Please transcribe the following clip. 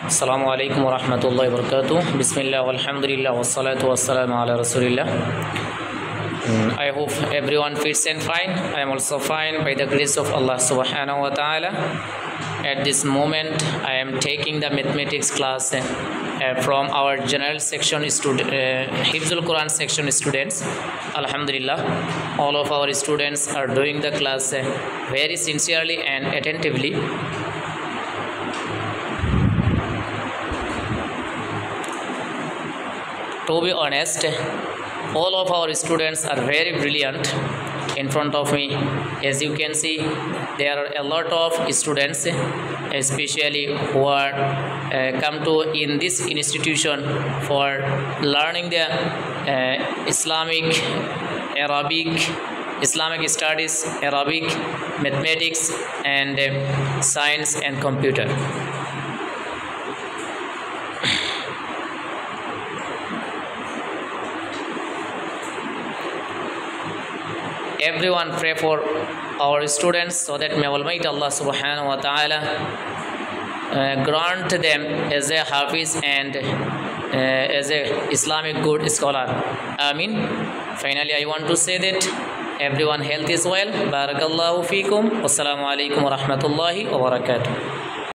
Assalamu alaikum wa rahmatullahi wa barakatuh. Bismillah walhamdulillah wassalatu wassalamu ala rasulillah. I hope everyone fits and fine. I am also fine by the grace of Allah subhanahu wa ta'ala. At this moment I am taking the mathematics class from our general section Hifzul Quran section students. Alhamdulillah, all of our students are doing the class very sincerely and attentively. To be honest, all of our students are very brilliant. In front of me, as you can see, there are a lot of students, especially who are come to in this institution for learning the Islamic studies, Arabic, mathematics, and science and computer. Everyone pray for our students so that may Almighty Allah subhanahu wa ta'ala grant them as a hafiz and as a Islamic good scholar. Ameen. Finally, I want to say that everyone health is well. Barakallahu feekum. Wassalamu alaikum wa rahmatullahi wa barakatuh.